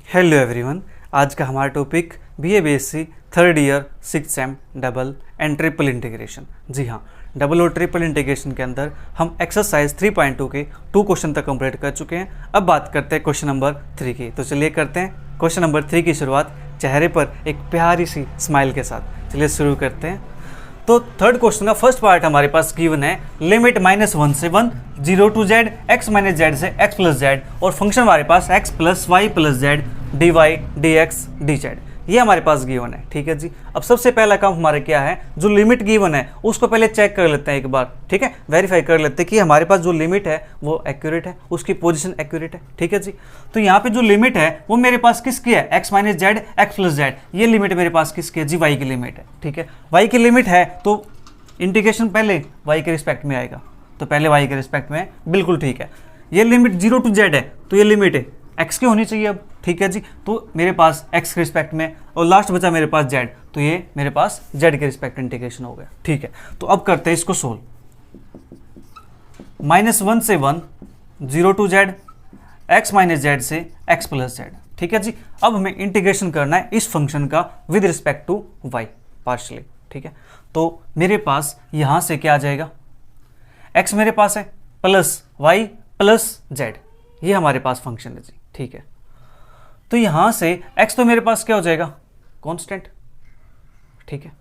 Hello everyone. आज का हमारा topic BA BSc third year 6th sem double and triple integration. जी हाँ, डबल और ट्रिपल इंटीग्रेशन के अंदर हम एक्सरसाइज 3.2 के 2 क्वेश्चन तक कंप्लीट कर चुके हैं। अब बात करते हैं क्वेश्चन नंबर 3 की। तो चलिए करते हैं क्वेश्चन नंबर 3 की शुरुआत चेहरे पर एक प्यारी सी स्माइल के साथ। चलिए शुरू करते हैं। तो थर्ड क्वेश्चन का फर्स्ट पार्ट हमारे पास गिवन है, लिमिट -1 से 1 0 to z x minus z से x प्लस जेड, और फंक्शन हमारे पास x plus y plus z d y d x d z, ये हमारे पास गिवन है। ठीक है जी। अब सबसे पहला काम हमारे क्या है, जो लिमिट गिवन है उसको पहले चेक कर लेते हैं एक बार। ठीक है, वेरीफाई कर लेते हैं कि हमारे पास जो लिमिट है वो एक्यूरेट है, उसकी पोजीशन एक्यूरेट है। ठीक है जी। तो यहाँ पे जो लिमिट है वो मेरे पास किसकी है, x minus Z x plus Z, ये लिमिट मेरे पास किसकी है जी, y की लिमिट है। ठीक है, y की लिमिट है तो इंटीग्रेशन पहले y के रिस्पेक्ट में आएगा, तो पहले y के रिस्पेक्ट में, बिल्कुल ठीक है। ये लिमिट 0 टू z है तो ये लिमिट है x की होनी चाहिए अब। ठीक है जी। तो मेरे पास x के रिस्पेक्ट में, और लास्ट बचा मेरे पास z, तो ये मेरे पास z के रिस्पेक्ट इंटीग्रेशन हो गया। ठीक है, तो अब करते हैं इसको सोल्व। -1 से 1 0 to z x minus z से x प्लस जेड। ठीक है जी। अब हमें इंटीग्रेशन करना है इस फंक्शन का with respect to y partially. ठीक है, तो मेरे पास यहां से क्या आ जाएगा, x मेरे पास है प्लस y प्लस z, ये हमारे पास फंक्शन है जी। ठीक है, तो यहां से x तो मेरे पास क्या हो जाएगा, कांस्टेंट। ठीक है,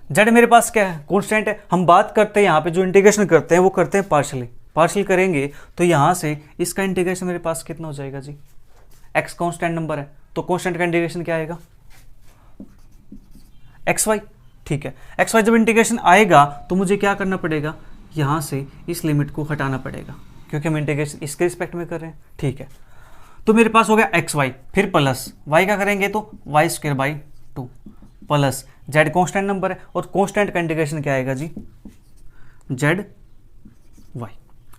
z मेरे पास क्या है, कांस्टेंट है। हम बात करते हैं यहां पे जो इंटीग्रेशन करते हैं वो करते हैं पार्शियली, पार्शियल करेंगे तो यहां से इसका इंटीग्रेशन मेरे पास कितना हो जाएगा जी, x कांस्टेंट नंबर है तो कांस्टेंट का इंटीग्रेशन क्या आएगा, xy। ठीक है, xy जब इंटीग्रेशन आएगा तो मुझे क्या करना पड़ेगा, यहां से इस लिमिट को हटाना पड़ेगा क्योंकि हम इंटीग्रेशन इसके रिस्पेक्ट में कर रहे हैं। ठीक है, तो मेरे पास हो गया xy, फिर प्लस y का करेंगे तो y square by 2 plus z constant number है और कांस्टेंट का इंटीग्रेशन क्या आएगा जी, z y।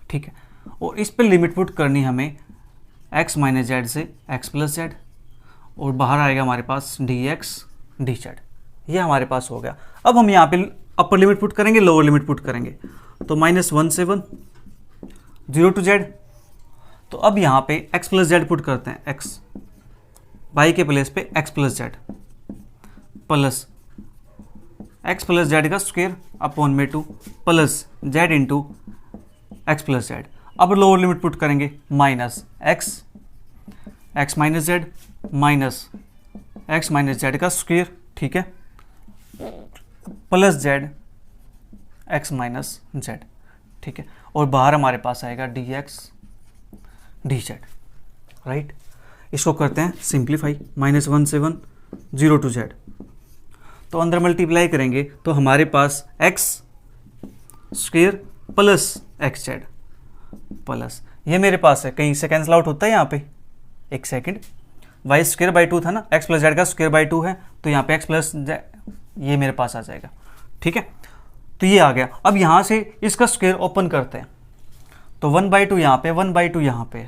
ठीक है, और इस पे लिमिट पुट करनी हमें x माइनस जेड से x प्लस जेड, और बाहर आएगा हमारे पास dx dz, ये हमारे पास हो गया। अब हम यहाँ पे अपर लिमिट पुट करेंगे, लोअर लिमिट पुट करेंगे, तो -1 से 1 0 टू z, तो अब यहाँ पे x प्लस जेड पुट करते हैं, x y के प्लेस पे x plus Z plus x plus Z का स्क्वायर अपॉन में 2 plus z into x plus Z. अब लोअर लिमिट पुट करेंगे, minus x minus Z minus x minus Z का square, ठीक है, plus z x minus Z. ठीक है, और बाहर हमारे पास आएगा dx dz, राइट। इसको करते हैं सिंप्लीफाई, -1 से 1 0 टू z, तो अंदर मल्टीप्लाई करेंगे तो हमारे पास x square plus x Z plus, ये मेरे पास है, कहीं से कैंसिल आउट होता है यहाँ पे, एक सेकंड, वाई स्क्वायर बाई 2 था ना, x प्लस जेड का स्क्वायर बाई 2 है तो यहाँ पे x प्लस ये मेरे पास आ जाएगा। ठीक है, तो ये आ गया। अब यहाँ से इसका स्क्वायर ओपन करते हैं तो 1/2 यहाँ पे, 1/2 यहाँ पे,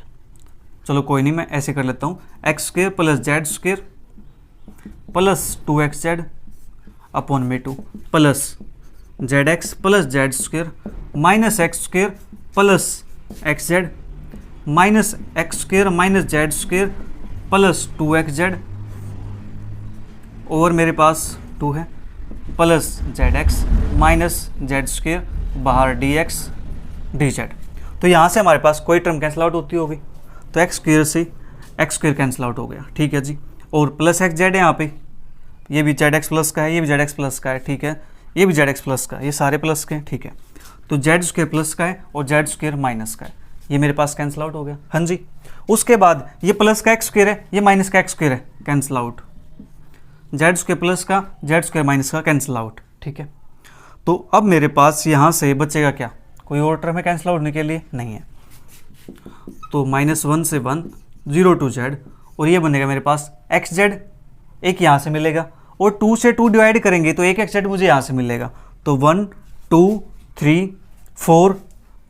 चलो कोई नहीं, मैं ऐसे कर लेता हूँ, x square plus Z square plus 2xz upon में 2 plus Z x plus Z square minus x square plus x Z minus x square minus Z square plus 2xz, और मेरे पास 2 है, plus Z x minus Z square, बाहर D x d Z. तो यहाँ से हमारे पास कोई टर्म कैंसिल आउट होती होगी तो एक्स स्क्वायर से एक्स स्क्वायर कैंसिल आउट हो गया। ठीक है जी, और प्लस एक्स जेड है यहाँ पे, ये भी जेड एक्स प्लस का है, ये भी जेड एक्स प्लस का है। ठीक है, ये भी जेड एक्स प्लस का है, ये सारे प्लस के हैं। ठीक है, तो जेड स्क्वायर प्लस का है और जेड स्क्वायर माइनस का है, ये मेरे पास कैंसिल आउट हो गया। हाँ जी, उसके बाद ये प्लस का एक्स स्क्वायर है, ये माइनस का एक्स स्क्वायर है, cancel out, Z square plus का जेड स्क्वायर माइनस का कैंसिल आउट। ठीक है, तो अब मेरे पास यहाँ से बचेगा क्या, कोई और टर्म है कैंसिल आउट होने के लिए, नहीं है, तो -1 से 1 0 टू z, और ये बनेगा मेरे पास एक्स जेड, एक यहाँ से मिलेगा, और 2 से 2 डिवाइड करेंगे तो एक एक्स जेड मुझे यहाँ से मिलेगा, तो 1 2 3 4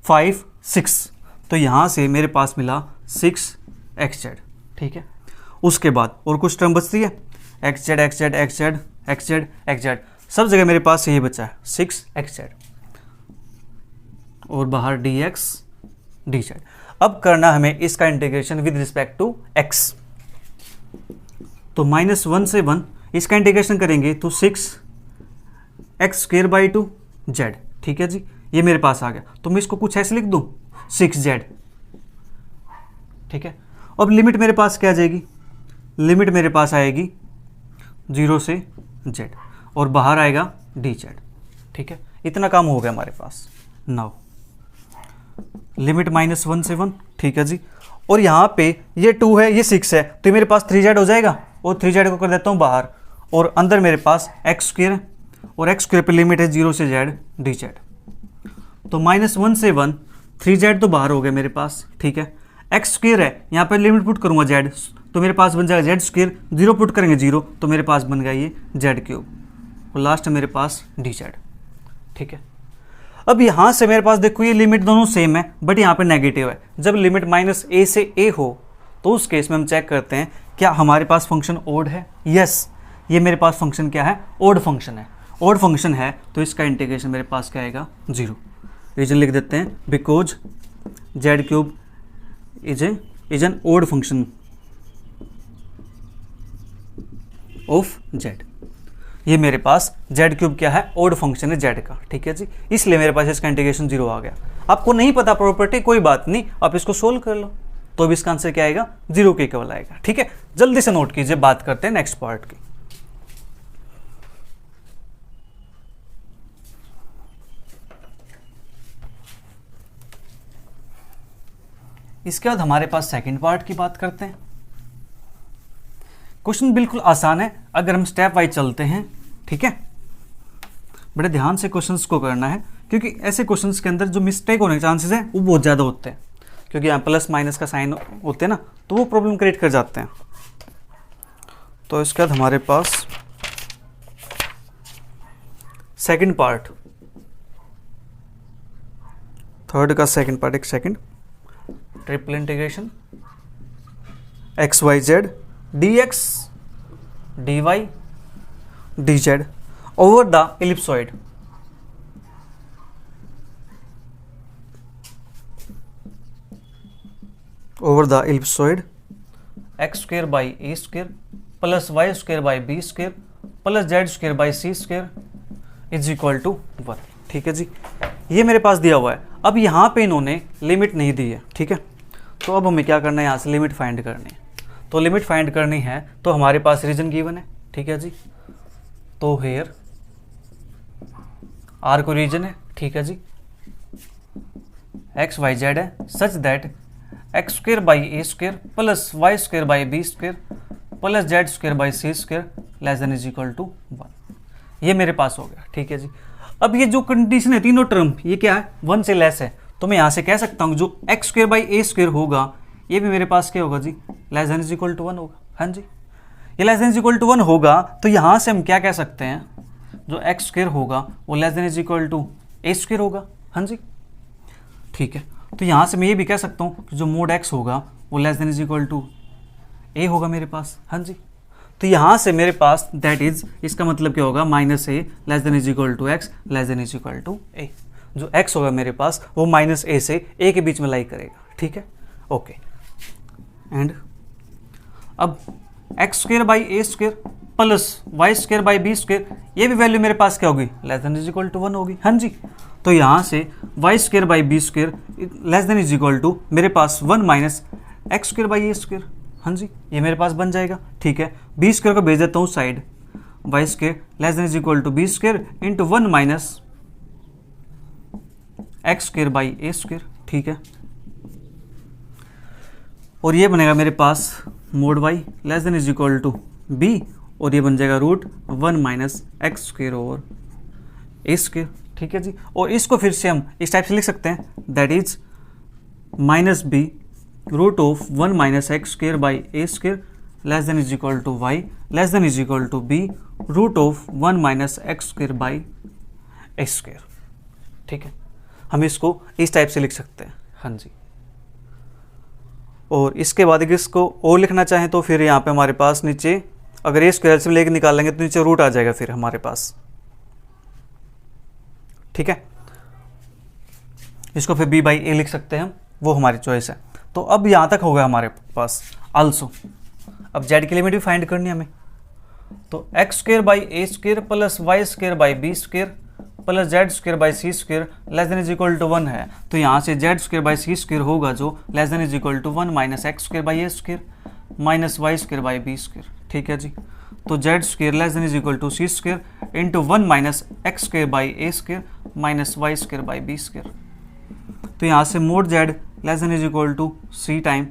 5 6, तो यहाँ से मेरे पास मिला 6 एक्स जेड। ठीक है, उसके बाद और कुछ टर्म बचती है, x Z x Z x Z x Z x Z, सब जगह मेरे पास यही बचा है 6 एक्स जेड, और बाहर dx dz। अब करना हमें इसका integration with respect to x। तो -1 से 1 इसका इंटीग्रेशन करेंगे तो 6x² 2z, ठीक है जी, ये मेरे पास आ गया। तो मैं इसको कुछ ऐसे लिख दूं 6z, ठीक है। अब लिमिट मेरे पास क्या आ जाएगी, लिमिट मेरे पास आएगी 0 से z और बाहर आएगा dz, ठीक है। इतना काम हो गया हमारे पास। नाउ लिमिट -1 से 1, ठीक है जी, और यहाँ पे ये 2 है, ये 6 है, तो मेरे पास 3z हो जाएगा, और 3z को कर देता हूँ बाहर, और अंदर मेरे पास x² है, और x² पे लिमिट है 0 से z dz। तो -1 से 1, 3z तो बाहर हो गया मेरे पास, ठीक है। x² है, यहाँ पे लिमिट पुट करूँगा z, तो मेरे पास बन जाएगा z², 0 पुट करेंगे 0, तो मेरे पास बन गया ये z3, और लास्ट मेरे पास dz, ठीक है। अब यहाँ से मेरे पास देखो ये लिमिट दोनों सेम है, बट यहाँ पे नेगेटिव है। जब लिमिट -a से a हो तो उस केस में हम चेक करते हैं क्या हमारे पास फंक्शन ओड है। यस, ये मेरे पास फंक्शन क्या है, ओड फंक्शन है। ओड फंक्शन है तो इसका इंटीग्रेशन मेरे पास क्या आएगा, 0। रीजन लिख देते हैं, because z³ is an odd function of z। ये मेरे पास z³ क्या है, ओड फंक्शन है z का, ठीक है जी, इसलिए मेरे पास इसका इंटीग्रेशन 0 आ गया। आपको नहीं पता प्रॉपर्टी, कोई बात नहीं, आप इसको सोल्व कर लो, तो भी इसका आंसर क्या आएगा, 0 के इक्वल आएगा, ठीक है। जल्दी से नोट कीजिए, बात करते हैं नेक्स्ट पार्ट की। इसके बाद हमारे पास सेकंड पार्ट की बात करते हैं। क्वेश्चन बिल्कुल आसान है अगर हम स्टेप वाइज चलते हैं, ठीक है। बड़े ध्यान से क्वेश्चंस को करना है, क्योंकि ऐसे क्वेश्चंस के अंदर जो मिस्टेक होने के चांसेस हैं वो बहुत ज़्यादा होते हैं, क्योंकि यहाँ प्लस माइनस का साइन होते हैं ना, तो वो प्रॉब्लम क्रिएट कर जाते हैं। तो इसके बाद हमारे पास सेकंड पार्ट, थर्ड का सेकंड पार्ट, एक second, triple integration XYZ dx dy dz over the ellipsoid x² by a² plus y² by b² plus z² by c² is equal to 1, ठीक है जी। ये मेरे पास दिया हुआ है। अब यहाँ पे इन्होंने लिमिट नहीं दी है, ठीक है। तो अब हमें क्या करना है, यहाँ से लिमिट फाइंड करनी है। तो लिमिट फाइंड करनी है तो हमारे पास रीजन गिवन है, ठीक है जी। तो हेयर R को रीजन है, ठीक है जी, XYZ है such that x² by a² plus y² by b² plus z² by c² less than is equal to 1। ये मेरे पास हो गया, ठीक है जी। अब ये जो कंडीशन है, तीनों टर्म, ये क्या है, 1 से लेस है, तो मैं यहाँ से कह सकता हूँ जो x² by a² होगा ये भी मेरे पास क्या होगा जी, less than is equal to 1 होगा। हाँ जी, ये less than is equal to 1 होगा, तो यहाँ से हम क्या कह सकते हैं, जो x² होगा वो less than is equal to a² होगा। हाँ जी, ठीक है। तो यहाँ से मैं ये भी कह सकता हूँ कि जो मोड x होगा वो less than is equal to a होगा मेरे पास। हाँ जी, तो यहाँ से मेरे पास दैट इज, इसका मतलब क्या होगा, -a less than is equal to x less than is equal to a। जो x होगा मेरे पास वो -a से a के बीच में लाई करेगा, ठीक है, ओके। एंड अब x² by a² plus y² by b², ये भी वैल्यू मेरे पास क्या होगी, less than is equal to 1 होगी। हाँ जी, तो यहाँ से y² by b² less than is equal to मेरे पास 1 माइनस x² by a²। हाँ जी, ये मेरे पास बन जाएगा, ठीक है। b² को भेज देता हूँ side, y² less than is equal to b² into 1 minus x² by a², ठीक है। और ये बनेगा मेरे पास mod y less than is equal to b, और ये बन जाएगा √1 माइनस x² ओवर a², ठीक है जी। और इसको फिर से हम इस टाइप से लिख सकते हैं, that is -b √1 minus x² by a² less than is equal to y less than is equal to b √1 minus x² by a², ठीक है। हम इसको इस टाइप से लिख सकते हैं। हाँ जी, और इसके बाद इसको और लिखना चाहें तो फिर यहाँ पे हमारे पास नीचे अगर a² एलसीएम लेके निकाल लेंगे तो नीचे रूट आ जाएगा फिर हमारे पास, ठीक है। इसको फिर b बाई a लिख सकते हैं हम, वो हमारी चॉइस है। तो अब यहाँ तक हो गया हमारे पास आल्सो। अब जेड की लिमिट भी फाइंड करनी है हमें, तो x square by A square plus y square by B square plus z square by c square less than is equal to 1 है, तो यहाँ से z square by c square होगा जो less than is equal to 1 minus x square by A square minus y square by B square. ठीक है जी, तो z square less than is equal to c square into 1 minus x square by A square minus y square by B square. तो यहाँ से mod z less than is equal to C time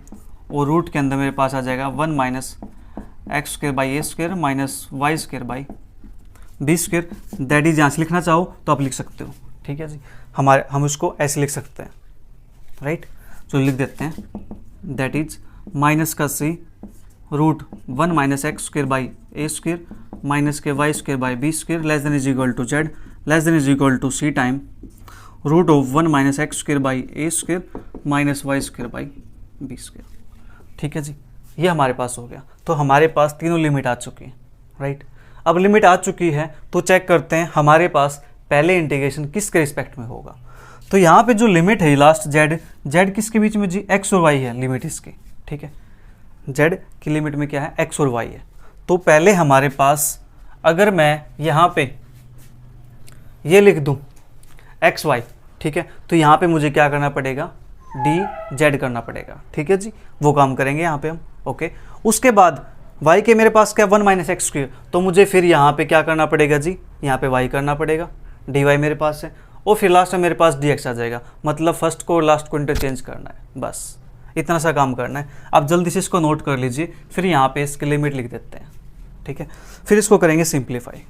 और root के अंदर मेरे पास आ जाएगा 1 minus x square by A square minus y square by B square. That is यहाँ से लिखना चाहो तो आप लिख सकते हो। ठीक है जी, हम उसको ऐसे लिख सकते हैं, राइट। तो लिख देते हैं दैट इज माइनस का C root 1 minus x square by A square minus के y square by B square less than is equal to z less than is equal to C time root of 1 minus x square by A square minus y square by B square. ठीक है जी, ये हमारे पास हो गया। तो हमारे पास तीनों limit आ चुकी है, राइट। अब लिमिट आ चुकी है तो चेक करते हैं हमारे पास पहले इंटीग्रेशन किसके रिस्पेक्ट में होगा। तो यहाँ पे जो लिमिट है लास्ट जेड किसके बीच में जी, एक्स और वाई है लिमिट इसकी। ठीक है, जेड की लिमिट में क्या है, एक्स और वाई है। तो पहले हमारे पास अगर मैं यहाँ पे ये लिख दूँ एक्स वाई, ठीक है, तो यहाँ पे मुझे क्या करना पड़ेगा, डी जेड करना पड़ेगा। ठीक है जी, वो काम करेंगे यहाँ पे हम। ओके, उसके बाद y के मेरे पास क्या 1 माइनस एक्स स्क्वायर, तो मुझे फिर यहाँ पे क्या करना पड़ेगा जी, यहाँ पे y करना पड़ेगा, dy मेरे पास है, और फिर लास्ट में मेरे पास dx आ जाएगा। मतलब फर्स्ट को और लास्ट को इंटरचेंज करना है, बस इतना सा काम करना है। आप जल्दी से इसको नोट कर लीजिए, फिर यहाँ पे इसकी लिमिट लिख देते हैं। ठीक है, फिर इसको करेंगे सिंप्लीफाई।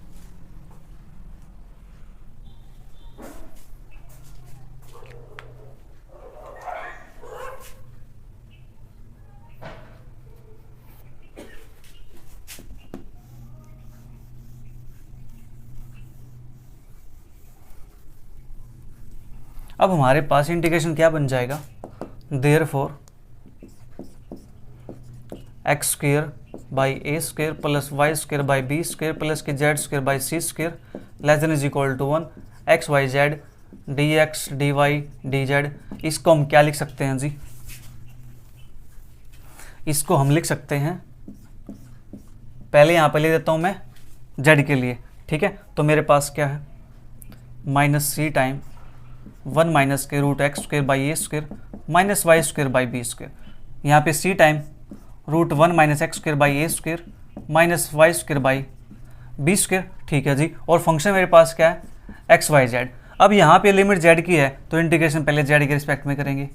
अब हमारे पास इंटीग्रेशन क्या बन जाएगा, therefore x square by a square plus y square by b square plus के z square by c square less than is equal to 1 x y z d x d y d z. इसको हम क्या लिख सकते हैं जी, इसको हम लिख सकते हैं, पहले यहाँ पे ले देता हूँ मैं जेड के लिए। ठीक है, तो मेरे पास क्या है, माइनस सी टाइम 1 माइनस के root x square by a square minus y square by b square. यहाँ पे c time root 1 minus x square by a square minus y square by b square. ठीक है जी, और function मेरे पास क्या है, एक्स वाई जेड। अब यहाँ पे लिमिट जेड की है तो इंटीग्रेशन पहले जेड के रिस्पेक्ट में करेंगे,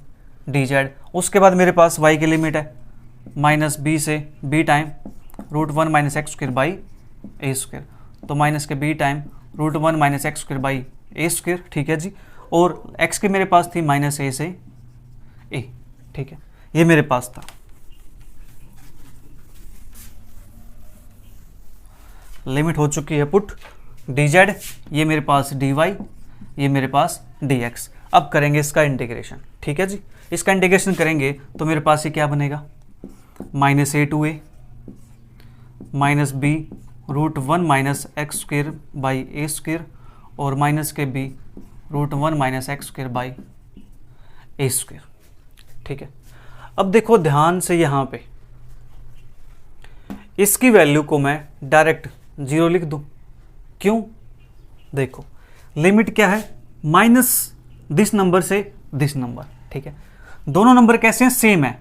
डी जेड। उसके बाद मेरे पास वाई की लिमिट है माइनस बी से b time root 1 minus x square by a square, तो माइनस के b time root 1 minus x square by a square. ठीक है जी, और x के मेरे पास थी माइनस ए से ए। ठीक है, ये मेरे पास था। लिमिट हो चुकी है पुट, डी जेड, ये मेरे पास डी वाई, ये मेरे पास डी एक्स। अब करेंगे इसका इंटीग्रेशन। ठीक है जी, इसका इंटीग्रेशन करेंगे तो मेरे पास ये क्या बनेगा, minus a to a minus b root 1 minus x square by a square और माइनस के b root 1 minus x square by a square. ठीक है, अब देखो ध्यान से यहाँ पे इसकी वैल्यू को मैं डायरेक्ट 0 लिख दूं, क्यों, देखो लिमिट क्या है, माइनस दिस नंबर से दिस नंबर। ठीक है, दोनों नंबर कैसे हैं, सेम है।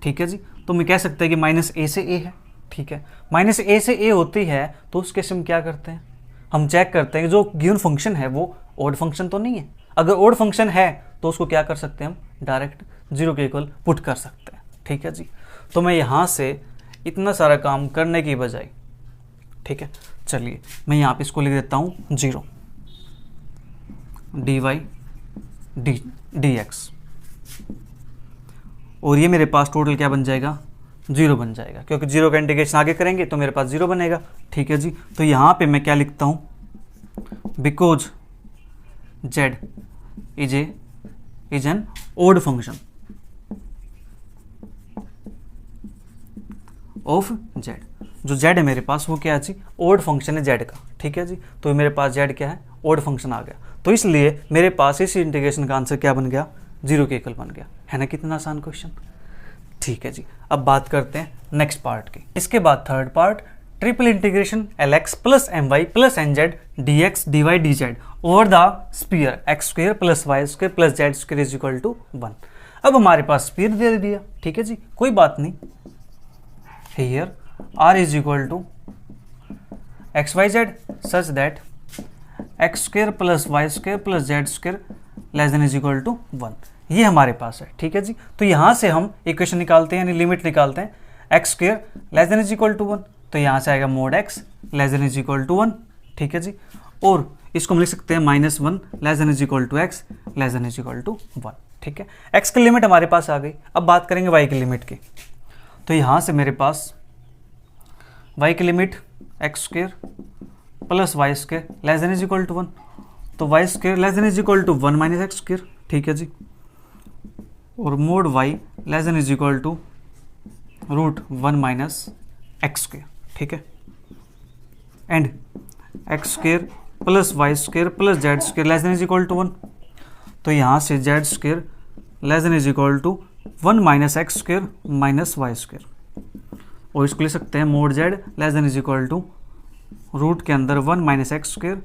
ठीक है जी, तो मैं कह सकते हैं कि माइनस ए से ए है। ठीक है, माइनस ए से ए होती है तो उस केस में क्या करते हैं, हम चेक करते हैं कि जो गिवन फंक्शन है वो ऑड फंक्शन तो नहीं है। अगर ऑड फंक्शन है तो उसको क्या कर सकते हैं, हम डायरेक्ट 0 के इक्वल पुट कर सकते हैं। ठीक है जी, तो मैं यहाँ से इतना सारा काम करने की बजाय, ठीक है, चलिए मैं यहाँ पे इसको लिख देता हूँ 0 डी वाई डी एक्स, और ये मेरे पास टोटल क्या बन जाएगा, 0 बन जाएगा, क्योंकि 0 का इंटीग्रेशन आगे करेंगे तो मेरे पास 0 बनेगा। ठीक है जी, तो यहाँ पे मैं क्या लिखता हूँ, because z is an odd function of z। जो z है मेरे पास वो क्या है जी, odd फंक्शन है z का। ठीक है जी, तो मेरे पास z क्या है, odd फंक्शन आ गया, तो इसलिए मेरे पास इस इंटीग्रेशन का आंसर क्या बन गया, 0 के इक्वल बन गया। है ना, कितना आसान क्वेश्चन। ठीक है जी, अब बात करते हैं नेक्स्ट पार्ट की। इसके बाद third part, triple integration Lx plus My plus Nz dx dy dz over the sphere x square plus y square plus z square is equal to 1। अब हमारे पास स्पीयर दे दिया, ठीक है जी, कोई बात नहीं। Here r is equal to x y z such that x square plus y square plus z square less than is equal to 1, ये हमारे पास है, ठीक है जी। तो यहाँ से हम इक्वेशन निकालते हैं, यानी लिमिट निकालते हैं, x square less than is equal to 1, तो यहाँ से आएगा mod x less than is equal to 1, ठीक है जी। और इसको हम लिख सकते हैं -1 less than is equal to x less than is equal to 1, ठीक है। एक्स की लिमिट हमारे पास आ गई। अब बात करेंगे वाई की लिमिट की। तो यहाँ से मेरे पास वाई की limit x square plus y square less than is equal to 1, तो y square less than is equal to 1 minus x square, ठीक है जी। और mod y less than is equal to √1 minus x square, ठीक है। And x square plus y square plus z square less than is equal to 1, तो यहाँ से z square less than is equal to 1 minus x square minus y square, और इसको लिख सकते हैं mod z less than is equal to root के अंदर 1 minus x square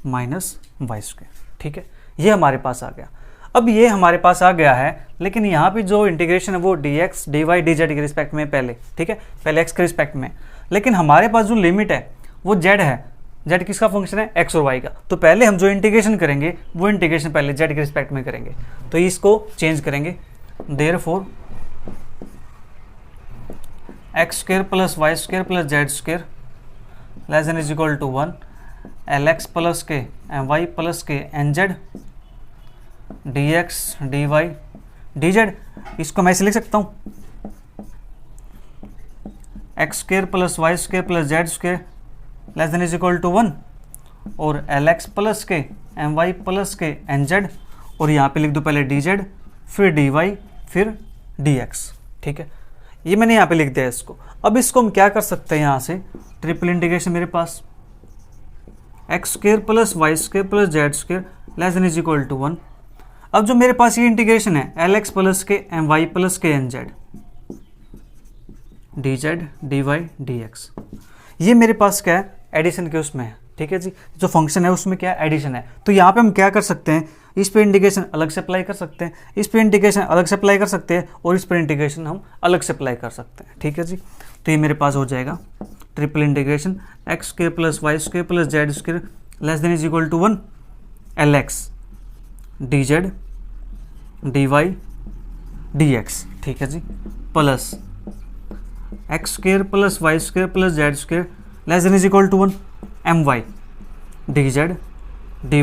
minus y square, ठीक है। ये हमारे पास आ गया। अब ये हमारे पास आ गया है, लेकिन यहाँ पे जो इंटीग्रेशन है वो dx dy dz के रिस्पेक्ट में पहले, ठीक है, पहले x के रिस्पेक्ट में। लेकिन हमारे पास जो लिमिट है वो z है, z किसका फंक्शन है, x और y का। तो पहले हम जो इंटीग्रेशन करेंगे वो इंटीग्रेशन पहले z के रिस्पेक्ट में करेंगे, तो इसको चेंज करेंगे। Therefore x square plus y square plus z square less than is equal to 1 Lx plus के My प्लस के Nz dx dy dz, इसको मैं ऐसे लिख सकता हूँ x square plus y square plus z square less than is equal to 1 और Lx plus के My प्लस के Nz, और यहाँ पे लिख दो पहले dz फिर dy फिर dx, ठीक है। ये मैंने यहाँ पे लिख दिया इसको। अब इसको हम क्या कर सकते हैं, यहाँ से ट्रिपल इंटीग्रेशन मेरे पास x square plus y square plus z square less than is equal to 1। अब जो मेरे पास ये इंटीग्रेशन है Lx प्लस के My प्लस के Nz dz dy dx, ये मेरे पास क्या है, एडिशन के उसमें है, ठीक है जी। जो फंक्शन है उसमें क्या है, एडिशन है। तो यहाँ पे हम क्या कर सकते हैं, इस पे इंटीग्रेशन अलग से अप्लाई कर सकते हैं, इस पे इंटीग्रेशन अलग से अप्लाई कर सकते हैं, और इस पे इंटीग्रेशन हम अलग से अप्लाई कर सकते हैं, ठीक है जी। तो ये मेरे पास हो जाएगा triple integration x square plus y square plus z square less than is equal to 1 Lx dz dy dx, ठीक है जी, plus x square plus y square plus z square less than is equal to 1 My dz dy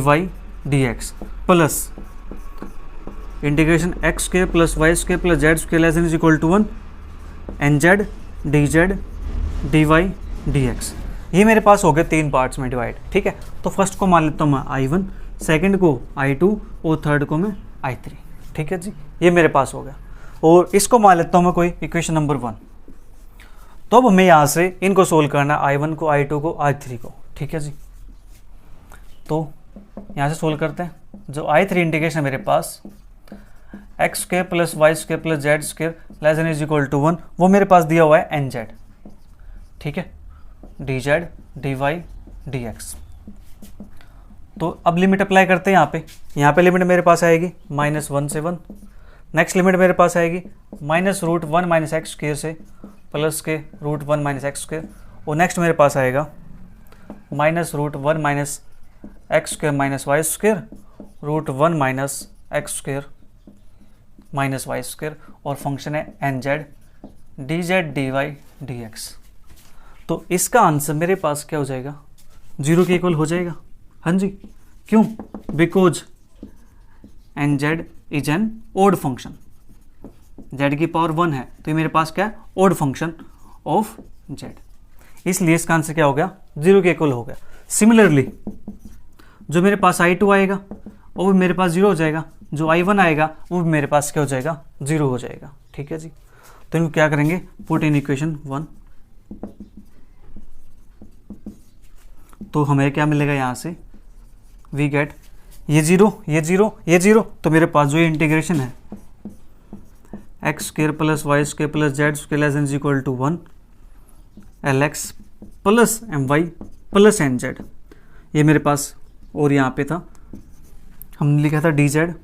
dx plus integration x square plus y square plus z square less than is equal to 1 Nz dz dy dx। ये मेरे पास हो गए 3 parts में divide, ठीक है। तो first को मान लेता हूँ मैं I1, सेकंड को I2 और थर्ड को मैं I3, ठीक है जी। ये मेरे पास हो गया, और इसको मान लेता हूँ मैं कोई इक्वेशन नंबर 1। तो अब हमें यहाँ से इनको सोल्व करना है, I1 को, I2 को, I3 को, ठीक है जी। तो यहाँ से सोल्व करते हैं। जो I3 इंटीग्रेशन मेरे पास x square plus y square plus z square less than is equal to 1, वो मेरे पास दिया हुआ है Nz, ठीक है, dz dy dx। तो अब लिमिट अप्लाई करते हैं यहाँ पे लिमिट मेरे पास आएगी -1 से 1, नेक्स्ट लिमिट मेरे पास आएगी -√1 माइनस एक्स स्क्वेयर से प्लस के √1 माइनस एक्स स्क्वेयर, और नेक्स्ट मेरे पास आएगा -√1 minus x square minus y square √1 minus x square minus y square, और फंक्शन है Nz dz dy dx। तो इसका आंसर मेरे पास क्या हो जाएगा, 0 के इक्वल हो जाएगा। हाँ जी, क्यों, because Nz is an odd function, z की पावर 1 है, तो ये मेरे पास क्या है, ओड फंक्शन ऑफ z, इसलिए इसका आंसर क्या हो गया, 0 के इक्वल हो गया। सिमिलरली जो मेरे पास I2 आएगा वो भी मेरे पास 0 हो जाएगा, जो I1 आएगा वो भी मेरे पास क्या हो जाएगा, 0 हो जाएगा, ठीक है जी। तो इनको क्या करेंगे, पुट इन इक्वेशन 1, तो हमें क्या मिलेगा, यहाँ से वी गेट ये 0 ये 0 ये 0, तो मेरे पास जो ये इंटीग्रेशन है x square plus y square plus z square less than equal to 1 l x plus m y plus n z, ये मेरे पास और यहाँ पे था हमने लिखा था d z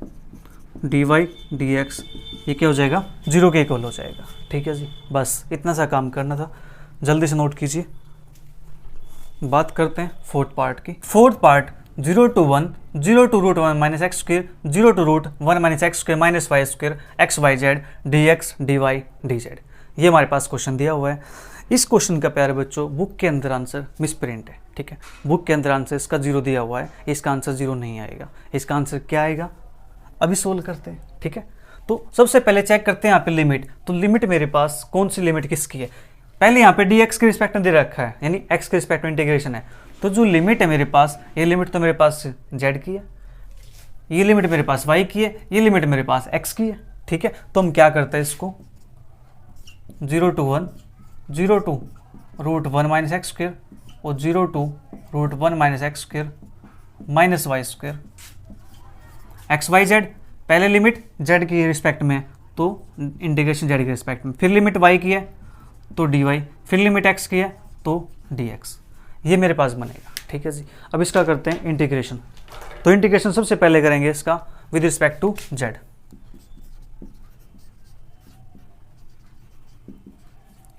d y d x, ये क्या हो जाएगा 0 के इक्वल हो जाएगा। ठीक है जी, बस इतना सा काम करना था, जल्दी से नोट कीजिए। बात करते हैं फोर्थ पार्ट की। Fourth part 0 to 1 0 to root 1 minus x square 0 to root 1 minus x square minus y square x y z d x d y d z, ये हमारे पास क्वेश्चन दिया हुआ है। इस क्वेश्चन का प्यारे बच्चों बुक के अंदर आंसर मिसप्रिंट है। ठीक है, बुक के अंदर आंसर इसका 0 दिया हुआ है, इसका आंसर 0 नहीं आएगा। इसका आंसर क्या आएगा अभी सोल्व करते हैं। ठीक है, तो सबसे पहले चेक करते हैं यहाँ पे लिमिट। तो लिमिट मेरे पास कौन सी लिमिट किसकी है, पहले यहाँ पे डी एक्स के रिस्पेक्ट में दे रखा है, यानी एक्स के रिस्पेक्ट में इंटीग्रेशन है। तो जो लिमिट है मेरे पास, ये लिमिट तो मेरे पास जेड की है, ये लिमिट मेरे पास वाई की है, ये लिमिट मेरे पास एक्स की है। ठीक है, तो हम क्या करते हैं इसको 0 to 1 0 to root 1 minus x square और 0 to root 1 minus x square minus y square x y z, पहले लिमिट जेड की रिस्पेक्ट में तो इंटीग्रेशन जेड के रिस्पेक्ट में, फिर लिमिट वाई की है तो डी वाई, फिर लिमिट एक्स की है तो डी एक्स, ये मेरे पास बनेगा। ठीक है जी, अब इसका करते हैं इंटीग्रेशन। तो इंटीग्रेशन सबसे पहले करेंगे इसका with respect to z.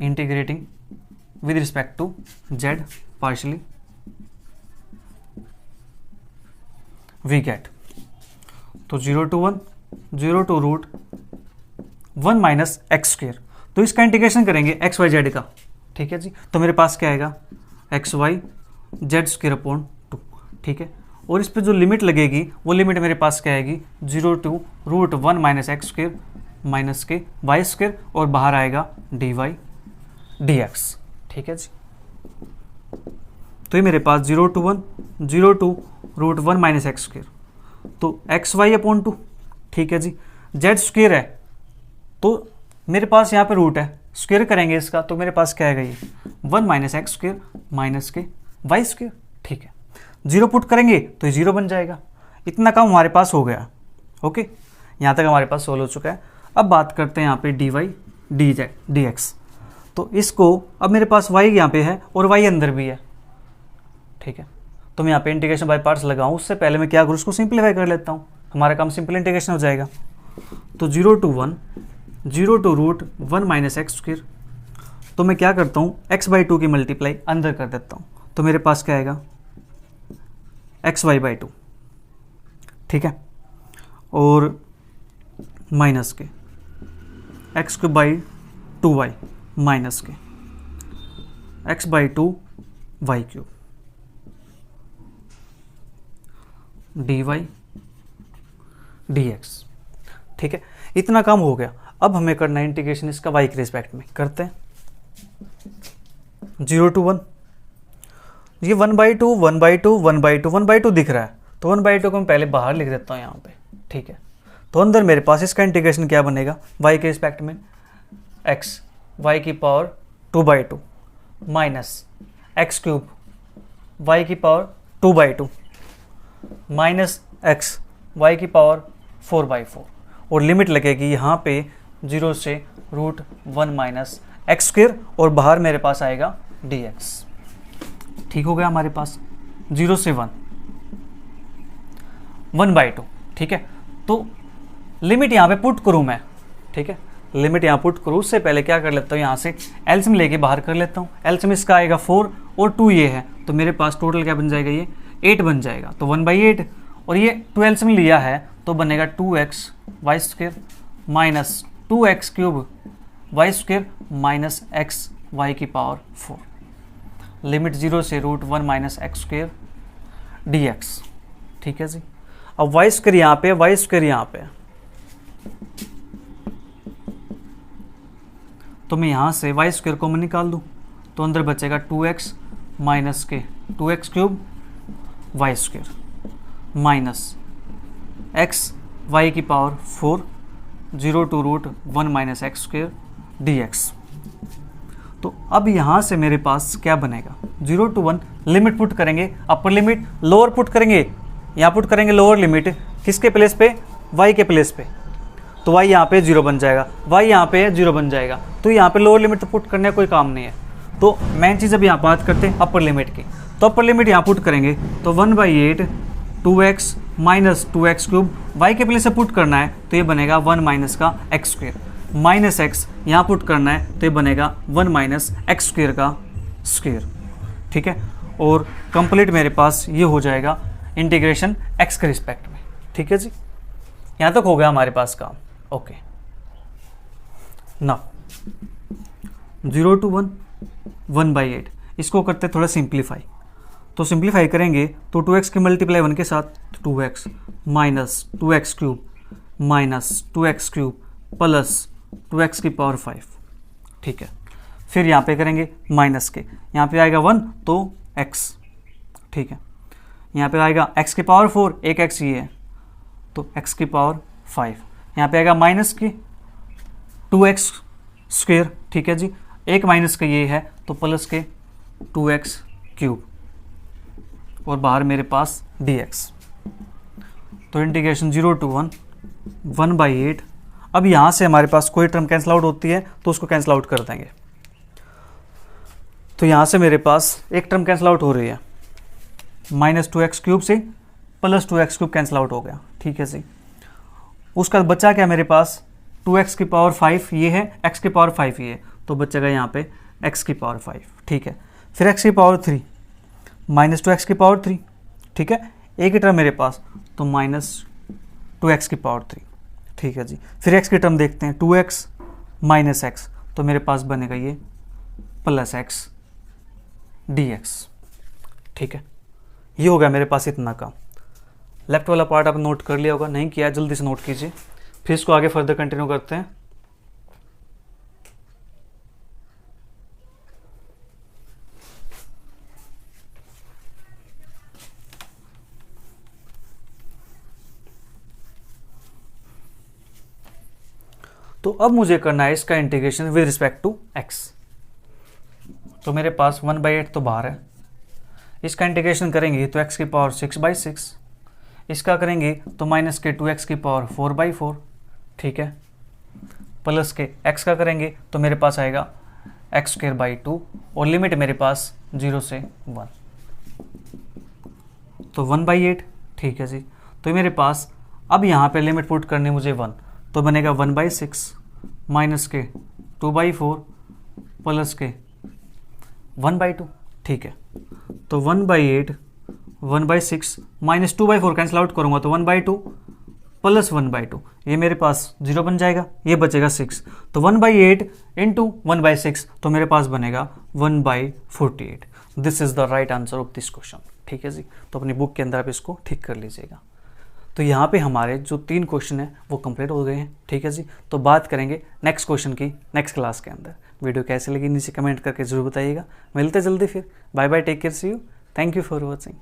Integrating with respect to z partially we get, तो 0 to 1 0 to root 1 minus x square, तो इसका इंटीग्रेशन करेंगे एक्स वाई जेड का। ठीक है जी, तो मेरे पास क्या आएगा x y z square upon 2। ठीक है, और इस पर जो लिमिट लगेगी वो लिमिट मेरे पास क्या आएगी 0 to root 1 minus x square minus के वाई स्क्र, और बाहर आएगा डी वाई डी एक्स। ठीक है जी, तो ये मेरे पास 0 to 1 0 to root 1 minus x square, तो एक्स वाई अपॉन 2। ठीक है जी, जेड स्क्र है तो मेरे पास यहाँ पे रूट है, स्क्वायर करेंगे इसका तो मेरे पास क्या आएगा ये 1 माइनस एक्स स्क्र माइनस के वाई स्क्र। ठीक है, 0 पुट करेंगे तो ये 0 बन जाएगा। इतना काम हमारे पास हो गया। ओके, यहाँ तक हमारे पास सोल्व हो चुका है। अब बात करते हैं यहाँ पे d y d z d x, तो इसको अब मेरे पास वाई यहाँ पे है और वाई अंदर भी है। ठीक है, तो मैं यहाँ पे इंटीग्रेशन बाय पार्ट्स लगाऊँ, उससे पहले मैं क्या करूँ उसको सिंप्लीफाई कर लेता हूँ, हमारा काम सिंपल इंटीग्रेशन हो जाएगा। तो 0 to 1 0 to root 1 minus x square, तो मैं क्या करता हूँ एक्स बाई 2 की मल्टीप्लाई अंदर कर देता हूँ, तो मेरे पास क्या आएगा एक्स वाई बाई 2। ठीक है, और माइनस के x cube by 2 y minus के x by 2 y cube d y d x. ठीक है, इतना काम हो गया। अब हमें करना है इंटीग्रेशन इसका वाई के रिस्पेक्ट में, करते हैं 0 to 1, ये 1/2 1/2 1/2 1/2 दिख रहा है, तो 1/2 को मैं पहले बाहर लिख देता हूँ यहाँ पे। ठीक है, तो अंदर मेरे पास इसका इंटीग्रेशन क्या बनेगा वाई के रिस्पेक्ट में एक्स वाई की power 2/2 minus x cube y की पावर 2/2 माइनस एक्स वाई की पावर 4/4, और लिमिट लगेगी यहाँ पे 0 से रूट 1 माइनस एक्स स्क्र, और बाहर मेरे पास आएगा डी एक्स। ठीक हो गया, हमारे पास 0 से 1 1/2। ठीक है, तो लिमिट यहाँ पे पुट करूँ मैं। ठीक है, लिमिट यहाँ पुट करूँ, उससे पहले क्या कर लेता हूँ यहाँ से एलसीएम लेके बाहर कर लेता हूँ। एलसीएम इसका आएगा 4 और 2 ये है, तो मेरे पास टोटल क्या बन जाएगा ये 8 बन जाएगा, तो 1/8, और ये 2 एलसीएम लिया है तो बनेगा 2x y square minus 2x cube y square minus x y की पावर 4, लिमिट 0 से root 1 minus x square d x. ठीक है जी, अब वाई स्क्र यहाँ पे वाई स्क्र यहाँ पे, तो मैं यहाँ से वाई स्क्र कॉमन निकाल दूँ तो अंदर बचेगा 2x माइनस के 2x cube y square minus x y की power 4 0 to root 1 minus x square d x. तो अब यहाँ से मेरे पास क्या बनेगा 0 to 1 लिमिट पुट करेंगे, अपर लिमिट लोअर पुट करेंगे, यहाँ पुट करेंगे लोअर लिमिट किसके प्लेस पे वाई के प्लेस पे, तो y यहाँ पे 0 बन जाएगा, y यहाँ पे 0 बन जाएगा। तो यहाँ पे लोअर लिमिट तो पुट करने का कोई काम नहीं है। तो मेन चीज़ अभी यहाँ बात करते हैं अपर लिमिट की। तो अपर लिमिट यहाँ पुट करेंगे तो 1/8 2x minus 2x cube, y के प्लेस से पुट करना है तो ये बनेगा 1 माइनस का एक्स स्क्वेयर, माइनस एक्स यहाँ पुट करना है तो ये बनेगा 1 माइनस एक्स स्क्वेयर का स्क्वेयर। ठीक है, और कंप्लीट मेरे पास ये हो जाएगा इंटीग्रेशन x के रिस्पेक्ट में। ठीक है जी, यहाँ तक हो गया हमारे पास काम। ओके, ना 0 to 1 1/8, इसको करते थोड़ा सिंप्लीफाई। तो सिंप्लीफाई करेंगे तो 2x की मल्टीप्लाई 1 के साथ 2x minus 2x cube minus 2x cube plus 2x की पावर 5। ठीक है, फिर यहाँ पे करेंगे माइनस के, यहाँ पे आएगा 1 तो x। ठीक है, यहाँ पे आएगा x की पावर 4, एक x ये है तो x की पावर 5। यहाँ पे आएगा माइनस की 2x स्क्वेयर। ठीक है जी, एक माइनस का ये है तो प्लस के 2x क्यूब और बाहर मेरे पास dx। तो इंटीग्रेशन 0 to 1 1/8। अब यहाँ से हमारे पास कोई टर्म कैंसिल आउट होती है तो उसको कैंसिल आउट कर देंगे। तो यहाँ से मेरे पास एक टर्म कैंसिल आउट हो रही है, माइनस 2x क्यूब से plus 2x cube cancel out हो गया। ठीक है जी, उसका बचा क्या मेरे पास 2x की पावर 5 ये है, x की पावर 5 ये है, तो बचेगा यहाँ पे x की पावर 5। ठीक है, फिर x की पावर 3 माइनस 2x की पावर 3। ठीक है, एक ही टर्म मेरे पास तो माइनस 2x की पावर 3। ठीक है जी, फिर x की टर्म देखते हैं 2x माइनस x, तो मेरे पास बनेगा ये प्लस x dx। ठीक है, ये हो गया मेरे पास इतना काम। लेफ्ट वाला पार्ट आप नोट कर लिया होगा, नहीं किया जल्दी से नोट कीजिए, फिर इसको आगे फर्दर कंटिन्यू करते हैं। तो अब मुझे करना है इसका integration with respect to x। तो मेरे पास 1/8 तो बाहर है, इसका इंटीग्रेशन करेंगे तो x की पावर 6/6, इसका करेंगे तो माइनस के 2x की पावर 4/4। ठीक है, प्लस के x का करेंगे तो मेरे पास आएगा x²/2 और लिमिट मेरे पास 0 से 1 तो 1/8। ठीक है जी, तो मेरे पास अब यहाँ पे लिमिट पुट करनी मुझे 1 तो बनेगा 1/6 माइनस के 2/4 प्लस के 1/2। ठीक है, तो 1/8 1/6 माइनस 2/4 कैंसिल आउट करूंगा तो 1/2 प्लस 1/2, ये मेरे पास 0 बन जाएगा, ये बचेगा 6। तो 1/8 इंटू 1/6 तो मेरे पास बनेगा 1/48। This is the right answer of this question. ठीक है जी, तो अपनी बुक के अंदर आप इसको ठीक कर लीजिएगा। तो यहाँ पे हमारे जो 3 क्वेश्चन हैं वो कंप्लीट हो गए हैं। ठीक है जी, तो बात करेंगे नेक्स्ट क्वेश्चन की नेक्स्ट क्लास के अंदर। वीडियो कैसे लगी नीचे कमेंट करके जरूर बताइएगा। मिलते जल्दी फिर, bye bye, take care, see you, thank you for watching.